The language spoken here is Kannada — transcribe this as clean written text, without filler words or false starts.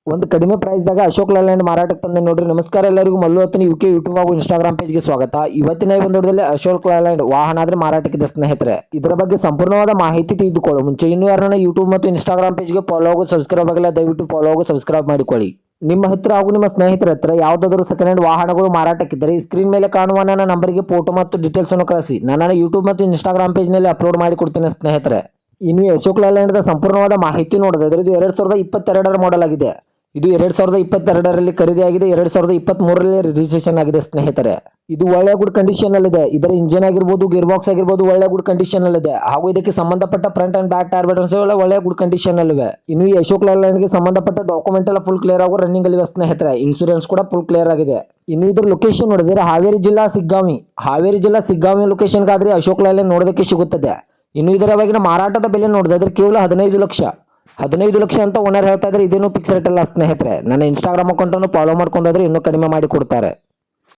ಒಂದು ಕಡಿಮೆ ಪ್ರೈಸ್ದಾಗ ಅಶೋಕ್ ಲೇಲ್ಯಾಂಡ್ ಮಾರಾಟಕ್ಕೆ ತಂದೆ ನೋಡ್ರಿ. ನಮಸ್ಕಾರ ಎಲ್ಲರಿಗೂ, ಮಲ್ಲು ಹತ್ತನೇ ಯುಕೆ ಯೂಟ್ಯೂಬ್ ಹಾಗೂ ಇನ್ಸ್ಟಾಗ್ರಾಮ್ ಪೇಜ್ಗೆ ಸ್ವಾಗತ. ಇವತ್ತಿನ ಈ ಬಂದೋಡದಲ್ಲಿ ಅಶೋಕ್ ಲೇಲ್ಯಾಂಡ್ ವಾಹನ ಆದ್ರೆ ಮಾರಾಟಕ್ಕಿದೆ ಸ್ನೇಹಿತರೆ. ಇದರ ಬಗ್ಗೆ ಸಂಪೂರ್ಣವಾದ ಮಾಹಿತಿ ತಿಳಿದುಕೊಳ್ಳೋ ಮುಂಚೆ ಇನ್ನೂ ಯಾರನ್ನ ಯೂಟ್ಯೂಬ್ ಮತ್ತು ಇನ್ಸ್ಟಾಗ್ರಾಮ್ ಪೇಜ್ಗೆ ಫಾಲೋ ಆಗೋ ಸಬ್ಸ್ಕ್ರೈಬ್ ಆಗಿಲ್ಲ, ದಯವಿಟ್ಟು ಫಾಲೋ ಆಗೋ ಸಬ್ಸ್ಕ್ರೈಬ್ ಮಾಡಿಕೊಳ್ಳಿ. ನಿಮ್ಮ ಹತ್ರ ಹಾಗೂ ನಿಮ್ಮ ಸ್ನೇಹಿತರ ಹತ್ರ ಯಾವುದಾದರೂ ಸೆಕೆಂಡ್ ಹ್ಯಾಂಡ್ ವಾಹನಗಳು ಮಾರಾಟಕ್ಕಿದ್ದರೆ ಸ್ಕ್ರೀನ್ ಮೇಲೆ ಕಾಣುವ ನನ್ನ ನಂಬರ್ಗೆ ಫೋಟೋ ಮತ್ತು ಡೀಟೇಲ್ಸ್ ಅನ್ನು ಕಳಿಸಿ. ನಾನು ಯೂಟ್ಯೂಬ್ ಮತ್ತು ಇನ್ಸ್ಟಾಗ್ರಾಮ್ ಪೇಜ್ನಲ್ಲಿ ಅಪ್ಲೋಡ್ ಮಾಡಿ ಕೊಡ್ತೇನೆ ಸ್ನೇಹಿತರೆ. ಇನ್ನು ಅಶೋಕ್ ಲೇಲ್ಯಾಂಡ್ ಸಂಪೂರ್ಣವಾದ ಮಾಹಿತಿ ನೋಡೋದಾದ್ರೆ ಇದು 2022ರ ಮಾಡೆಲ್ ಆಗಿದೆ. ಇದು 2022ರಲ್ಲಿ ಖರೀದಿಯಾಗಿದೆ, 2023ರಲ್ಲಿ ರಿಜಿಸ್ಟ್ರೇಷನ್ ಆಗಿದೆ ಸ್ನೇಹಿತರೆ. ಇದು ಒಳ್ಳೆ ಗುಡ್ ಕಂಡೀಷನ್ ಅಲ್ಲಿದೆ. ಇದರ ಇಂಜಿನ್ ಆಗಿರ್ಬೋದು, ಗೇರ್ ಬಾಕ್ಸ್ ಆಗಿರ್ಬೋದು ಒಳ್ಳೆ ಗುಡ್ ಕಂಡೀಷನ್ ಅಲ್ಲಿದೆ. ಹಾಗೂ ಇದಕ್ಕೆ ಸಂಬಂಧಪಟ್ಟ front and back tyre buttons ಒಳ್ಳೆ ಗುಡ್ ಕಂಡೀಷನ್ ಅಲ್ಲಿವೆ. ಇನ್ನು ಈ ಅಶೋಕ್ ಲೇಲ್ಯಾಂಡ್ಗೆ ಸಂಬಂಧಪಟ್ಟ ಡಾಕ್ಯುಮೆಂಟ್ ಎಲ್ಲ ಫುಲ್ ಕ್ಲಿಯರ್ ಆಗೋ ರನ್ನಿಂಗ್ ಅಲ್ಲಿವೆ ಸ್ನೇಹಿತರೆ. ಇನ್ಶೂರೆನ್ಸ್ ಕೂಡ ಫುಲ್ ಕ್ಲಿಯರ್ ಆಗಿದೆ. ಇನ್ನು ಇದ್ರ ಲೊಕೇಶನ್ ನೋಡಿದ್ರೆ ಹಾವೇರಿ ಜಿಲ್ಲಾ ಸಿಗ್ಗಾಂವಿ ಲೊಕೇಶನ್ಗಾದ್ರೆ ಅಶೋಕ್ ಲೇಲ್ಯಾಂಡ್ ನೋಡೋದಕ್ಕೆ ಸಿಗುತ್ತದೆ. ಇನ್ನು ಇದರ ಬಗೆಗಿನ ಮಾರಾಟದ ಬೆಲೆ ನೋಡಿದ್ರೆ ಕೇವಲ 15 ಲಕ್ಷ ಅಂತ ಓನರ್ ಹೇಳ್ತಾ ಇದ್ರೆ, ಇದೇನು ಫಿಕ್ಸ್ ರೇಟ್ ಅಲ್ಲ ಸ್ನೇಹಿತರೆ. ನನ್ನ ಇನ್ಸ್ಟಾಗ್ರಾಮ್ ಅಕೌಂಟ್ ಅನ್ನು ಫಾಲೋ ಮಾಡ್ಕೊಂಡ್ರೆ ಇನ್ನೂ ಕಡಿಮೆ ಮಾಡಿ ಕೊಡ್ತಾರೆ.